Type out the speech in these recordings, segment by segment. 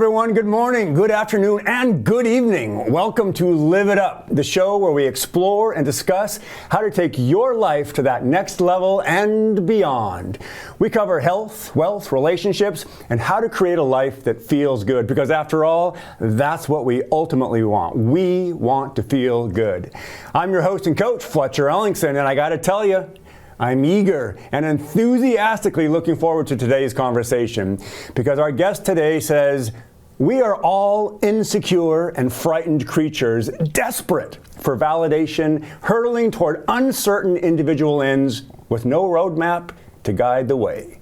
everyone. Good morning, good afternoon, and good evening. Welcome to Live It Up, the show where we explore and discuss how to take your life to that next level and beyond. We cover health, wealth, relationships, and how to create a life that feels good. Because after all, that's what we ultimately want. We want to feel good. I'm your host and coach, Fletcher and I got to tell you, I'm eager and enthusiastically looking forward to today's conversation because our guest today says, we are all insecure and frightened creatures, desperate for validation, hurtling toward uncertain individual ends with no roadmap to guide the way.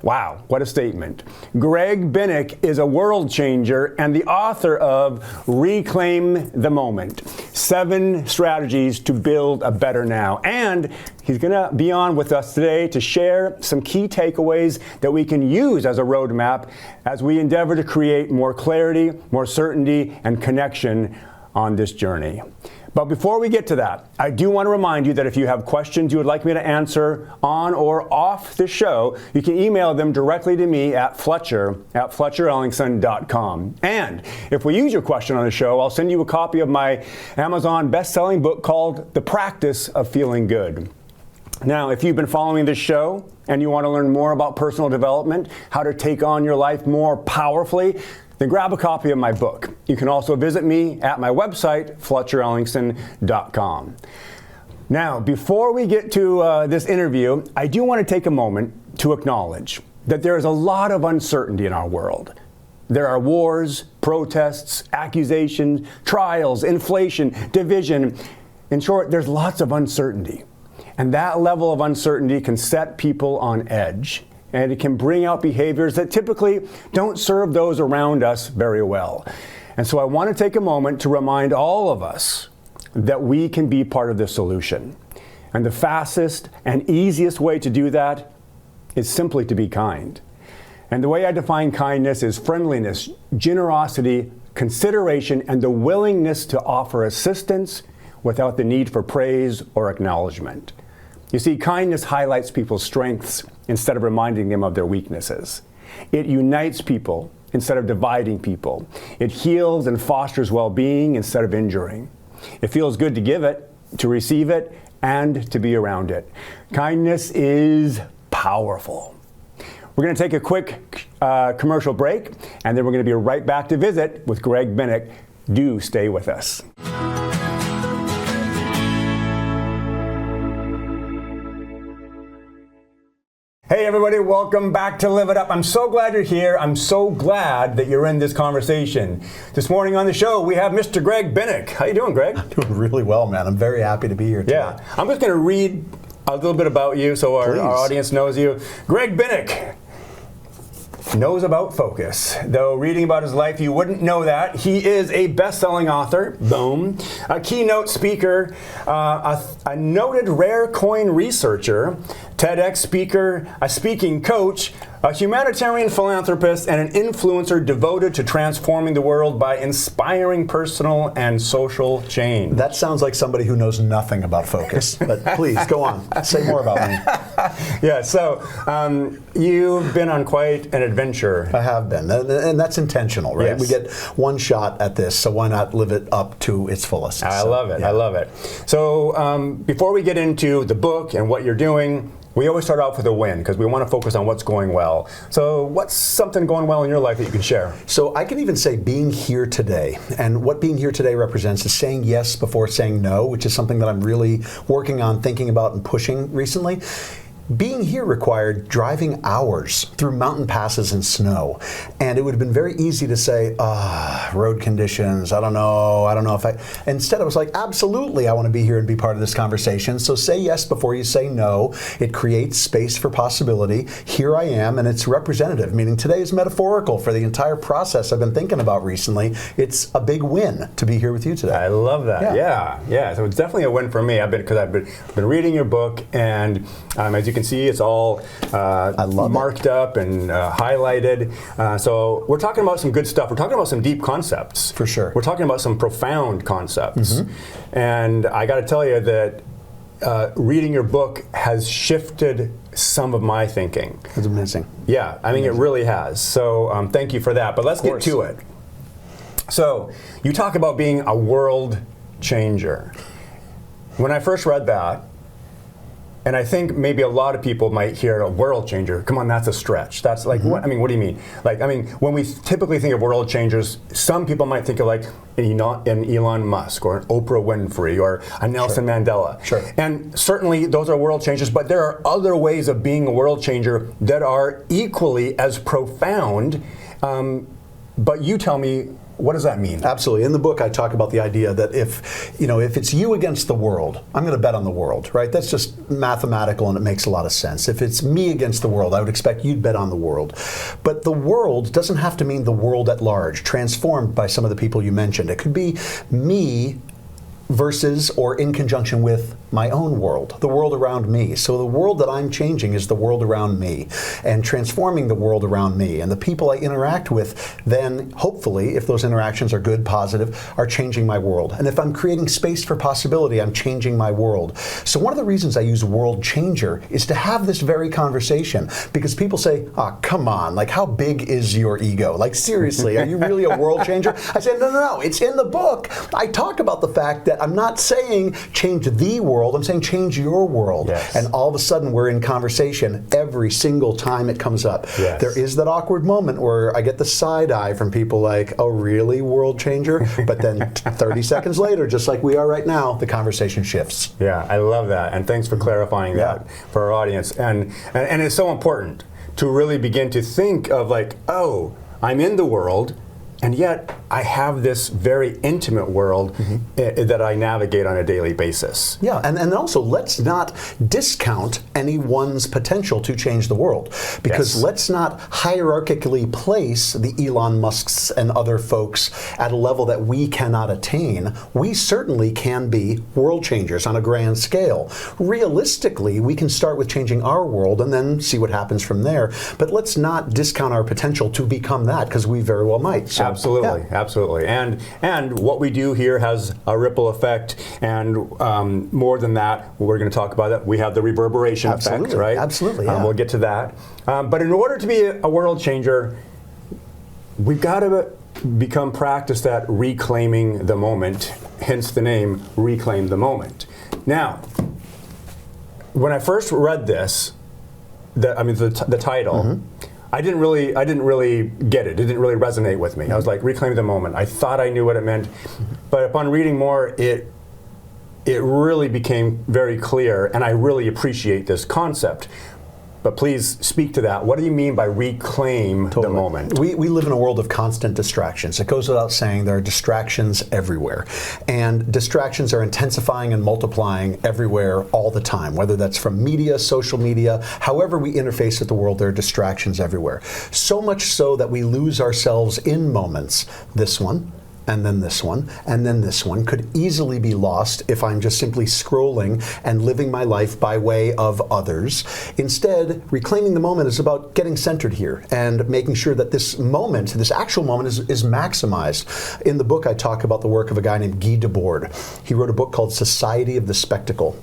Wow, what a statement. Greg Bennick is a world changer and the author of Reclaim the Moment, 7 Strategies to Build a Better Now. And he's going to be on with us today to share some key takeaways that we can use as a roadmap as we endeavor to create more clarity, more certainty, and connection on this journey. But before we get to that, I do want to remind you that if you have questions you would like me to answer on or off the show, you can email them directly to me at fletcher@fletcherellingson.com. And if we use your question on the show, I'll send you a copy of my Amazon best-selling book called The Practice of Feeling Good. Now, if you've been following this show and you want to learn more about personal development, how to take on your life more powerfully, then grab a copy of my book. You can also visit me at my website, fletcherellingson.com. Now, before we get to this interview, I do want to take a moment to acknowledge that there is a lot of uncertainty in our world. There are wars, protests, accusations, trials, inflation, division. In short, there's lots of uncertainty. And that level of uncertainty can set people on edge. And it can bring out behaviors that typically don't serve those around us very well. And so I want to take a moment to remind all of us that we can be part of the solution. And the fastest and easiest way to do that is simply to be kind. And the way I define kindness is friendliness, generosity, consideration, and the willingness to offer assistance without the need for praise or acknowledgement. You see, kindness highlights people's strengths instead of reminding them of their weaknesses. It unites people instead of dividing people. It heals and fosters well-being instead of injuring. It feels good to give it, to receive it, and to be around it. Kindness is powerful. We're going to take a quick commercial break, and then we're going to be right back to visit with Greg Bennick. Do stay with us. Hey everybody, welcome back to Live It Up. I'm so glad you're here. I'm so glad that you're in this conversation. This morning on the show, we have Mr. Greg Bennick. How you doing, Greg? I'm doing really well, man. I'm very happy to be here today. Yeah, I'm just going to read a little bit about you so our audience knows you. Greg Bennick knows about focus. Though reading about his life, you wouldn't know that. He is a best-selling author, boom, a keynote speaker, a noted rare coin researcher, TEDx speaker, a speaking coach, a humanitarian philanthropist, and an influencer devoted to transforming the world by inspiring personal and social change. That sounds like somebody who knows nothing about focus, but please, go on. Say more about me. Yeah, so you've been on quite an adventure. I have been, and that's intentional, right? Yes. We get one shot at this, so why not live it up to its fullest? I love it, yeah. I love it. So before we get into the book and what you're doing, we always start off with a win because we want to focus on what's going well. So what's something going well in your life that you can share? So I can even say being here today. And what being here today represents is saying yes before saying no, which is something that I'm really working on, thinking about, and pushing recently. Being here required driving hours through mountain passes and snow. And it would have been very easy to say, road conditions, I don't know if I... Instead, I was like, absolutely, I want to be here and be part of this conversation. So say yes before you say no. It creates space for possibility. Here I am, and it's representative, meaning today is metaphorical for the entire process I've been thinking about recently. It's a big win to be here with you today. I love that. Yeah. So it's definitely a win for me. I've been reading your book, and as you can see, it's all marked up and highlighted. So we're talking about some good stuff. We're talking about some deep concepts. For sure. We're talking about some profound concepts. Mm-hmm. And I got to tell you that reading your book has shifted some of my thinking. That's amazing. Yeah, I mean, it really has. So thank you for that. But let's get to it. So you talk about being a world changer. When I first read that, and I think maybe a lot of people might hear a world changer. Come on, that's a stretch. That's like, what? I mean, what do you mean? Like, I mean, when we typically think of world changers, some people might think of like an Elon Musk or an Oprah Winfrey or a Nelson Mandela. Sure. And certainly those are world changers, but there are other ways of being a world changer that are equally as profound. But you tell me, what does that mean? Absolutely. In the book, I talk about the idea that if it's you against the world, I'm going to bet on the world, right? That's just mathematical, and it makes a lot of sense. If it's me against the world, I would expect you'd bet on the world. But the world doesn't have to mean the world at large, transformed by some of the people you mentioned. It could be me versus or in conjunction with my own world, the world around me. So the world that I'm changing is the world around me, and transforming the world around me. And the people I interact with then, hopefully, if those interactions are good, positive, are changing my world. And if I'm creating space for possibility, I'm changing my world. So one of the reasons I use world changer is to have this very conversation, because people say, come on, like, how big is your ego? Like, seriously, are you really a world changer? I say, no, it's in the book. I talk about the fact that I'm not saying change the world, I'm saying change your world. Yes. And all of a sudden we're in conversation every single time it comes up. Yes. There is that awkward moment where I get the side eye from people like, oh really, world changer? But then 30 seconds later, just like we are right now, the conversation shifts. Yeah, I love that, and thanks for clarifying that for our audience. And it's so important to really begin to think of like, oh, I'm in the world, and yet I have this very intimate world that I navigate on a daily basis. Yeah, and also let's not discount anyone's potential to change the world, because let's not hierarchically place the Elon Musks and other folks at a level that we cannot attain. We certainly can be world changers on a grand scale. Realistically, we can start with changing our world and then see what happens from there. But let's not discount our potential to become that, because we very well might. So, absolutely, absolutely. And what we do here has a ripple effect, and more than that, we're going to talk about that. We have the reverberation effect, right? Absolutely, yeah. We'll get to that. But in order to be a world changer, we've got to become practiced at reclaiming the moment, hence the name, Reclaim the Moment. Now, when I first read this, the title, I didn't really get it. It didn't really resonate with me. I was like, reclaim the moment. I thought I knew what it meant, but upon reading more, it really became very clear, and I really appreciate this concept. But please speak to that. What do you mean by reclaim the moment? We live in a world of constant distractions. It goes without saying there are distractions everywhere. And distractions are intensifying and multiplying everywhere all the time, whether that's from media, social media, however we interface with the world, there are distractions everywhere. So much so that we lose ourselves in moments. This one, and then this one, and then this one could easily be lost if I'm just simply scrolling and living my life by way of others. Instead, reclaiming the moment is about getting centered here and making sure that this moment, this actual moment, is maximized. In the book, I talk about the work of a guy named Guy Debord. He wrote a book called Society of the Spectacle.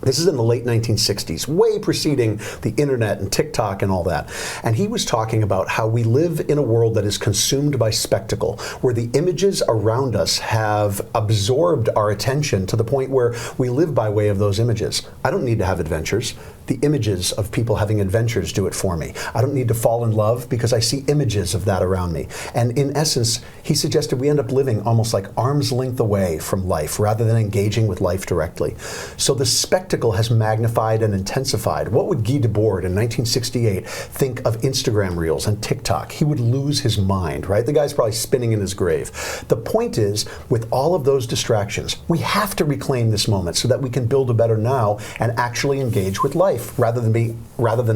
This is in the late 1960s, way preceding the internet and TikTok and all that. And he was talking about how we live in a world that is consumed by spectacle, where the images around us have absorbed our attention to the point where we live by way of those images. I don't need to have adventures. The images of people having adventures do it for me. I don't need to fall in love because I see images of that around me. And in essence, he suggested we end up living almost like arm's length away from life rather than engaging with life directly. So the spectacle has magnified and intensified. What would Guy Debord in 1968 think of Instagram Reels and TikTok? He would lose his mind, right? The guy's probably spinning in his grave. The point is, with all of those distractions, we have to reclaim this moment so that we can build a better now and actually engage with life rather than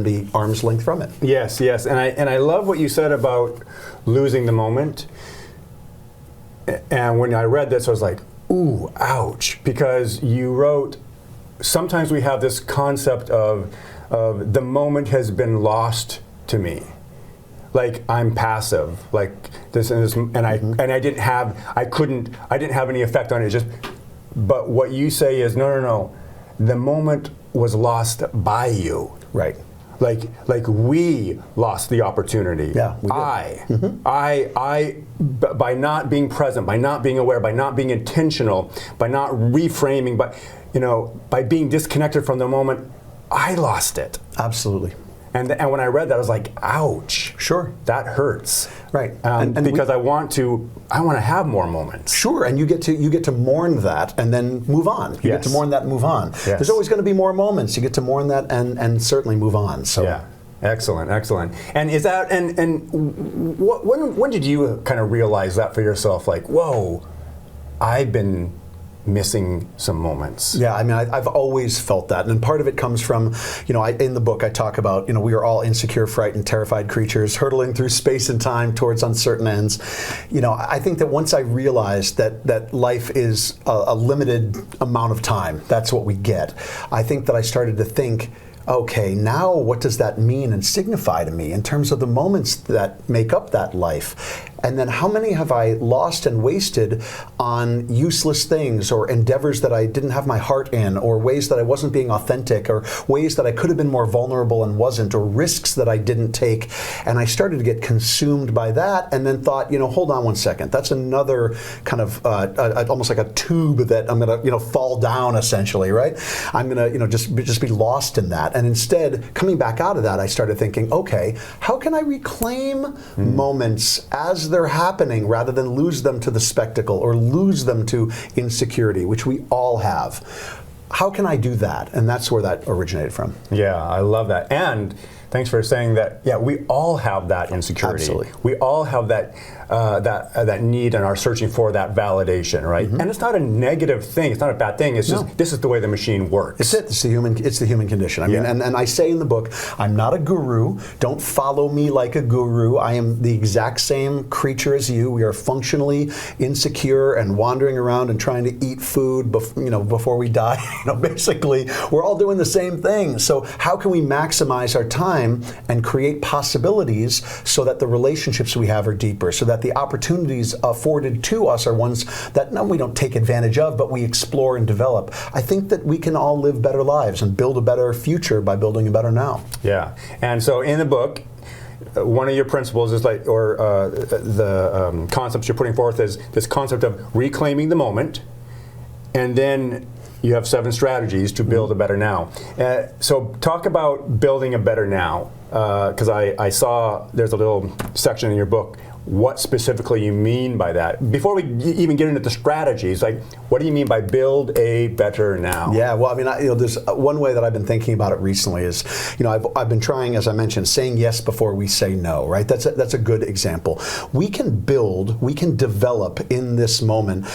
be arm's length from it. Yes, and I love what you said about losing the moment. And when I read this, I was like, ooh, ouch, because you wrote, sometimes we have this concept of the moment has been lost to me. Like I'm passive, like this and this, and I didn't have any effect on it. But what you say is no. the moment was lost by you. Right. Like we lost the opportunity. Yeah, we did. By not being present, by not being aware, by not being intentional, by not reframing, by being disconnected from the moment, I lost it. Absolutely. And when I read that, I was like, ouch. Sure. That hurts. Right. Because I want to have more moments. Sure, and you get to mourn that and then move on. You get to mourn that and move on. Yes. There's always going to be more moments. You get to mourn that and certainly move on. So yeah. Excellent. And is that when did you kind of realize that for yourself? Like, whoa, I've been missing some moments. Yeah, I mean, I've always felt that, and part of it comes from, in the book I talk about, we are all insecure, frightened, terrified creatures hurtling through space and time towards uncertain ends. I think that once I realized that life is a limited amount of time, that's what we get, I think that I started to think, okay, now what does that mean and signify to me in terms of the moments that make up that life? And then how many have I lost and wasted on useless things or endeavors that I didn't have my heart in, or ways that I wasn't being authentic, or ways that I could have been more vulnerable and wasn't, or risks that I didn't take. And I started to get consumed by that, and then thought, hold on one second. That's another kind of almost like a tube that I'm going to fall down, essentially, right? I'm going to just be lost in that. And instead, coming back out of that, I started thinking, okay, how can I reclaim moments as they're happening rather than lose them to the spectacle or lose them to insecurity, which we all have? How can I do that? And that's where that originated from. Yeah, I love that. And thanks for saying that. Yeah, we all have that insecurity. Absolutely. We all have that need and are searching for that validation, right? Mm-hmm. And it's not a negative thing. It's not a bad thing. It's just this is the way the machine works. It's the human condition. I mean, and I say in the book, I'm not a guru. Don't follow me like a guru. I am the exact same creature as you. We are functionally insecure and wandering around and trying to eat food, before we die. Basically, we're all doing the same thing. So how can we maximize our time and create possibilities so that the relationships we have are deeper, so that the opportunities afforded to us are ones that we don't take advantage of, but we explore and develop? I think that we can all live better lives and build a better future by building a better now. Yeah, and so in the book, one of your principles is the concepts you're putting forth is this concept of reclaiming the moment, and then you have 7 strategies to build a better now. So talk about building a better now, because I saw there's a little section in your book what specifically you mean by that. Before we even get into the strategies, what do you mean by build a better now? Yeah, well, I mean, there's one way that I've been thinking about it recently is, I've been trying, as I mentioned, saying yes before we say no, right? That's a good example. We can develop in this moment,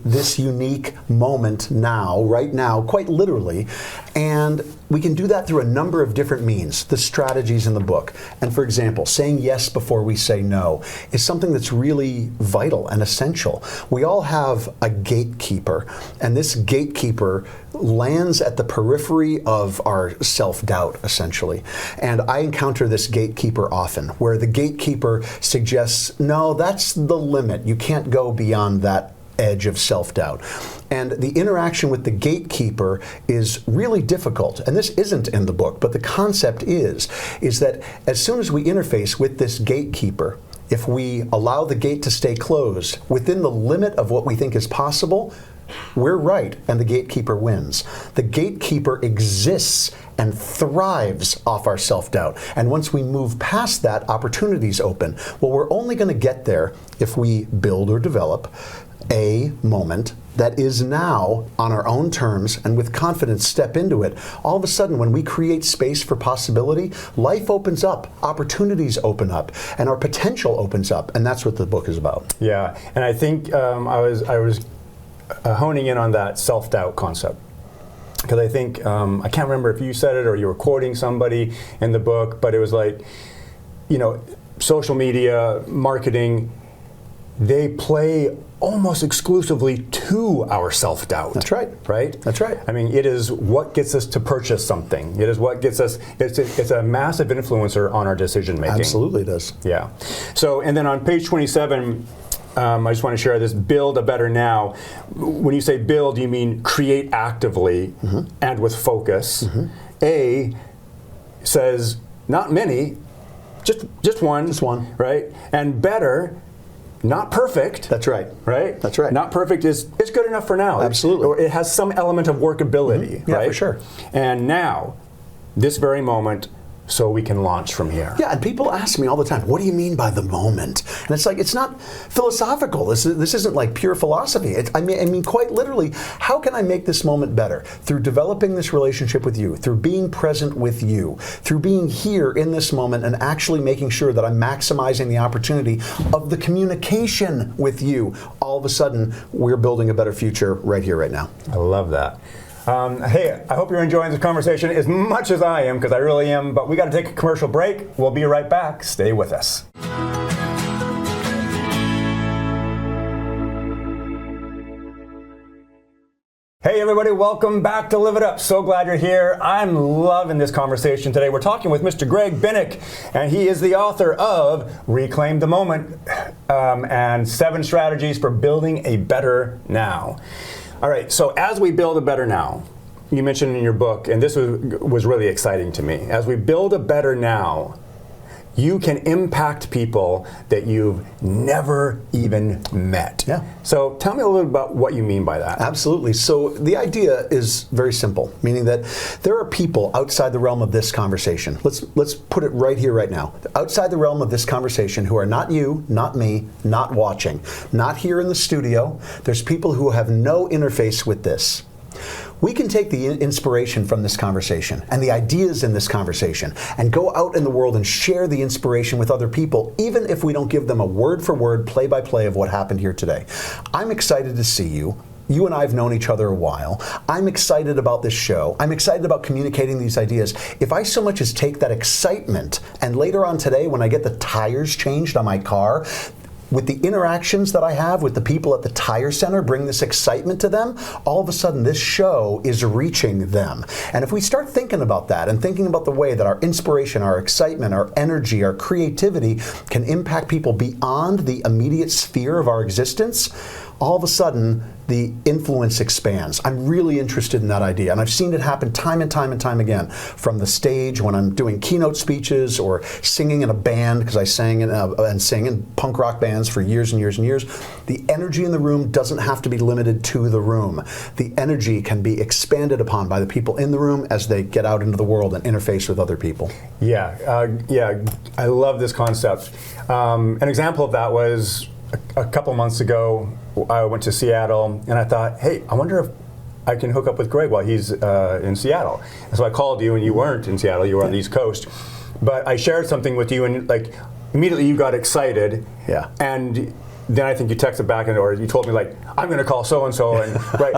this unique moment now, right now, quite literally, and we can do that through a number of different means, the strategies in the book. And for example, saying yes before we say no is something that's really vital and essential. We all have a gatekeeper, and this gatekeeper lands at the periphery of our self-doubt, essentially. And I encounter this gatekeeper often, where the gatekeeper suggests, no, that's the limit. You can't go beyond that edge of self-doubt. And the interaction with the gatekeeper is really difficult. And this isn't in the book, but the concept is that as soon as we interface with this gatekeeper, if we allow the gate to stay closed within the limit of what we think is possible, we're right, and the gatekeeper wins. The gatekeeper exists and thrives off our self-doubt. And once we move past that, opportunities open. Well, we're only going to get there if we build or develop a moment that is now on our own terms, and with confidence step into it. All of a sudden, when we create space for possibility, life opens up, opportunities open up, and our potential opens up, and that's what the book is about. Yeah, and I think I was honing in on that self-doubt concept, because I think, I can't remember if you said it or you were quoting somebody in the book, but it was like, social media, marketing, they play almost exclusively to our self-doubt. That's right. Right? That's right. I mean, it is what gets us to purchase something. It is what gets us, it's a massive influencer on our decision making. Absolutely it is. Yeah. So, and then on page 27, I just want to share this, build a better now. When you say build, you mean create actively and with focus. A says, not many, just one. Just one. Right? And better, not perfect. That's right. Right? That's right. Not perfect is it's good enough for now. Absolutely. Or it has some element of workability, Yeah, right? for sure. And now, this very moment, so we can launch from here. Yeah, and people ask me all the time, what do you mean by the moment? And it's like, it's not philosophical. This isn't like pure philosophy. I mean, quite literally, how can I make this moment better? Through developing this relationship with you, through being present with you, through being here in this moment and actually making sure that I'm maximizing the opportunity of the communication with you. All of a sudden, we're building a better future right here, right now. I love that. Hey, I hope you're enjoying this conversation as much as I am, because I really am, but we got to take a commercial break. We'll be right back. Stay with us. Hey everybody, welcome back to Live It Up. So glad you're here. I'm loving this conversation today. We're talking with Mr. Greg Bennick, and he is the author of Reclaim the Moment and 7 Strategies for Building a Better Now. All right, so as we build a better now, you mentioned in your book, and this was really exciting to me, as we build a better now, you can impact people that you've never even met. Yeah. So tell me a little about what you mean by that. Absolutely. So the idea is very simple, meaning that there are people outside the realm of this conversation. Let's put it right here, right now. Outside the realm of this conversation who are not you, not me, not watching, not here in the studio. There's people who have no interface with this. We can take the inspiration from this conversation and the ideas in this conversation and go out in the world and share the inspiration with other people, even if we don't give them a word-for-word, play-by-play of what happened here today. I'm excited to see you. You and I have known each other a while. I'm excited about this show. I'm excited about communicating these ideas. If I so much as take that excitement and later on today when I get the tires changed on my car, with the interactions that I have with the people at the tire center, bring this excitement to them, all of a sudden this show is reaching them. And if we start thinking about that and thinking about the way that our inspiration, our excitement, our energy, our creativity can impact people beyond the immediate sphere of our existence, all of a sudden the influence expands. I'm really interested in that idea, and I've seen it happen time and time and time again, from the stage when I'm doing keynote speeches or singing in a band, because I sang and sing in punk rock bands for years and years and years. The energy in the room doesn't have to be limited to the room. The energy can be expanded upon by the people in the room as they get out into the world and interface with other people. Yeah, I love this concept. An example of that was a couple months ago. I went to Seattle, and I thought, hey, I wonder if I can hook up with Greg while he's in Seattle. And so I called you, and you weren't in Seattle, you were on the East Coast. But I shared something with you, and like immediately you got excited. Yeah. And then I think you texted back, or you told me like, I'm going to call so-and-so, and right,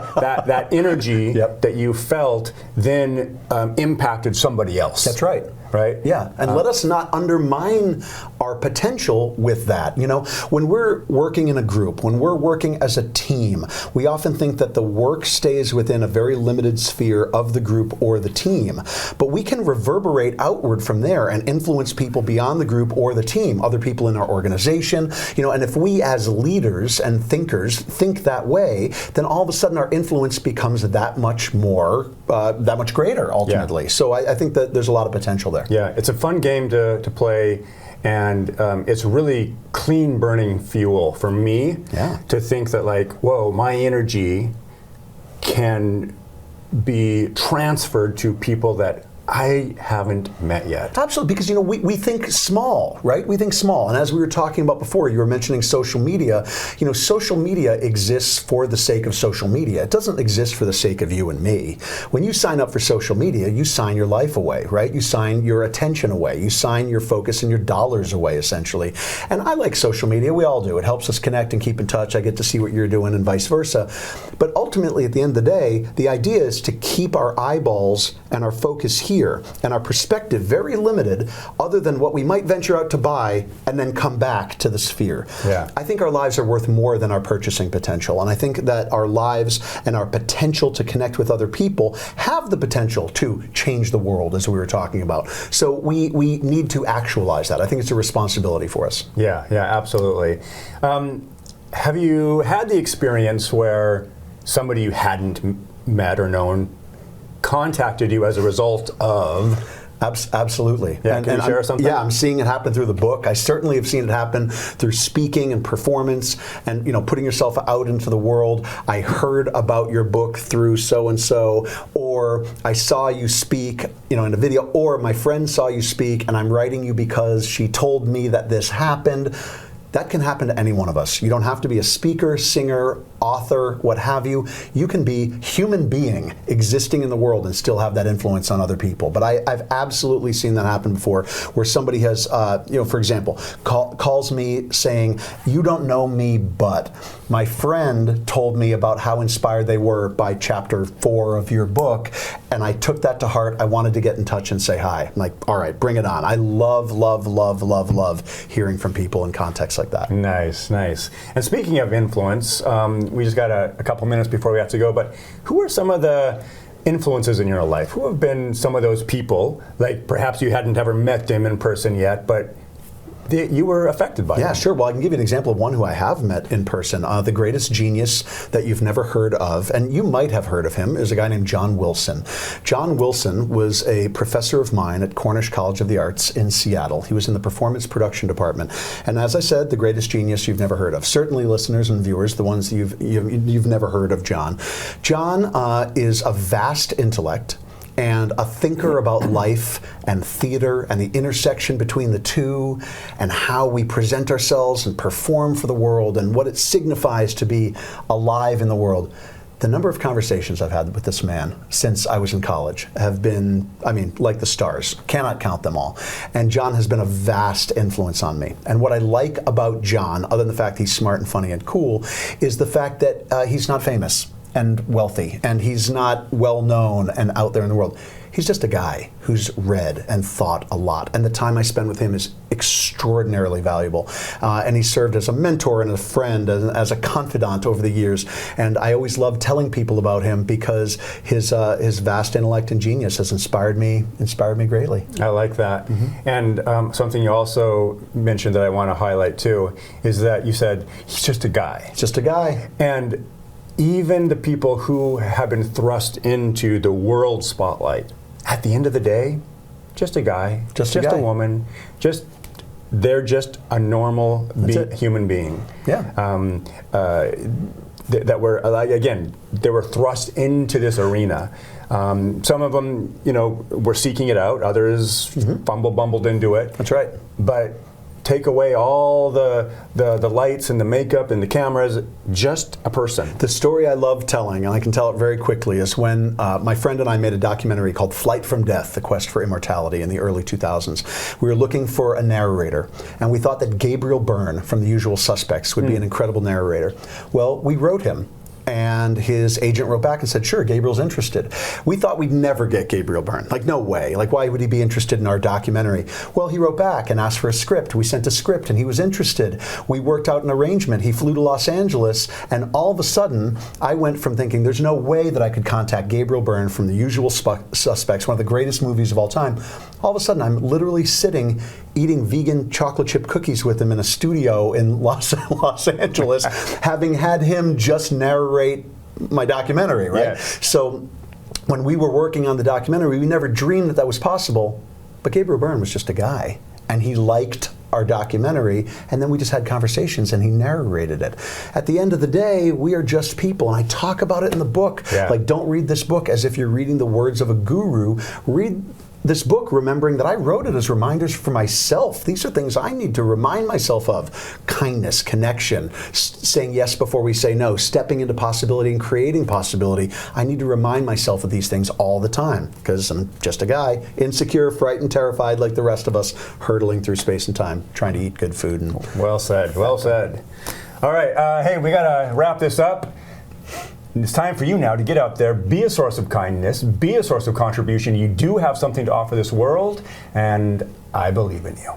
that energy that you felt then impacted somebody else. That's right. Right? Yeah, and let us not undermine our potential with that. You know, when we're working in a group, when we're working as a team, we often think that the work stays within a very limited sphere of the group or the team. But we can reverberate outward from there and influence people beyond the group or the team, other people in our organization. You know, and if we as leaders and thinkers think that way, then all of a sudden our influence becomes that much more, that much greater ultimately. Yeah. So I think that there's a lot of potential there. Yeah, it's a fun game to play, and it's really clean burning fuel for me to think that like, whoa, my energy can be transferred to people that I haven't met yet. Absolutely, because you know we think small, right? We think small, and as we were talking about before, you were mentioning social media. You know, social media exists for the sake of social media. It doesn't exist for the sake of you and me. When you sign up for social media, you sign your life away, right? You sign your attention away. You sign your focus and your dollars away, essentially. And I like social media. We all do. It helps us connect and keep in touch. I get to see what you're doing, and vice versa. But ultimately, at the end of the day, the idea is to keep our eyeballs and our focus here, and our perspective very limited, other than what we might venture out to buy and then come back to the sphere. Yeah. I think our lives are worth more than our purchasing potential, and I think that our lives and our potential to connect with other people have the potential to change the world, as we were talking about. So we need to actualize that. I think it's a responsibility for us. Yeah, absolutely. have you had the experience where somebody you hadn't met or known contacted you as a result of? Absolutely. Yeah, can you share something? Yeah, I'm seeing it happen through the book. I certainly have seen it happen through speaking and performance and, putting yourself out into the world. I heard about your book through so-and-so, or I saw you speak, in a video, or my friend saw you speak and I'm writing you because she told me that this happened. That can happen to any one of us. You don't have to be a speaker, singer, author, what have you. You can be human being existing in the world and still have that influence on other people. But I've absolutely seen that happen before, where somebody has, for example, calls me saying, "You don't know me, but my friend told me about how inspired they were by chapter 4 of your book, and I took that to heart. I wanted to get in touch and say hi." I'm like, all right, bring it on. I love, love, love, love, love hearing from people in contexts like that. Nice, nice. And speaking of influence, we just got a couple minutes before we have to go, but who are some of the influences in your life? Who have been some of those people, like perhaps you hadn't ever met them in person yet, but you were affected by them? Yeah, sure. Well, I can give you an example of one who I have met in person. The greatest genius that you've never heard of, and you might have heard of him, is a guy named John Wilson. John Wilson was a professor of mine at Cornish College of the Arts in Seattle. He was in the performance production department. And as I said, the greatest genius you've never heard of. Certainly listeners and viewers, the ones you've never heard of John. John is a vast intellect and a thinker about life and theater and the intersection between the two and how we present ourselves and perform for the world and what it signifies to be alive in the world. The number of conversations I've had with this man since I was in college have been, like the stars. Cannot count them all. And John has been a vast influence on me. And what I like about John, other than the fact he's smart and funny and cool, is the fact that he's not famous and wealthy, and he's not well known and out there in the world. He's just a guy who's read and thought a lot, and the time I spend with him is extraordinarily valuable. And he served as a mentor and a friend, as a confidant over the years. And I always love telling people about him because his vast intellect and genius has inspired me greatly. I like that. Mm-hmm. And something you also mentioned that I want to highlight too is that you said he's just a guy. Just a guy. And even the people who have been thrust into the world spotlight, at the end of the day, just a guy, just a woman, they're just a normal human being. Yeah. That were, again, they were thrust into this arena. Some of them, were seeking it out. Others bumbled into it. That's right. But take away all the lights and the makeup and the cameras, just a person. The story I love telling, and I can tell it very quickly, is when my friend and I made a documentary called Flight from Death, The Quest for Immortality in the early 2000s. We were looking for a narrator, and we thought that Gabriel Byrne from The Usual Suspects would be an incredible narrator. Well, we wrote him. And his agent wrote back and said, sure, Gabriel's interested. We thought we'd never get Gabriel Byrne. Like, no way. Like, why would he be interested in our documentary? Well, he wrote back and asked for a script. We sent a script and he was interested. We worked out an arrangement. He flew to Los Angeles. And all of a sudden, I went from thinking there's no way that I could contact Gabriel Byrne from The Usual Suspects, one of the greatest movies of all time. All of a sudden, I'm literally sitting eating vegan chocolate chip cookies with him in a studio in Los Angeles, having had him just narrate my documentary, right? Yes. So when we were working on the documentary, we never dreamed that that was possible, but Gabriel Byrne was just a guy, and he liked our documentary, and then we just had conversations and he narrated it. At the end of the day, we are just people, and I talk about it in the book. Yeah. Like, don't read this book as if you're reading the words of a guru. Read this book remembering that I wrote it as reminders for myself. These are things I need to remind myself of. Kindness, connection, saying yes before we say no, stepping into possibility and creating possibility. I need to remind myself of these things all the time because I'm just a guy, insecure, frightened, terrified like the rest of us, hurtling through space and time, trying to eat good food. And well said, well said. All right, hey, we got to wrap this up. It's time for you now to get out there, be a source of kindness, be a source of contribution. You do have something to offer this world, and I believe in you.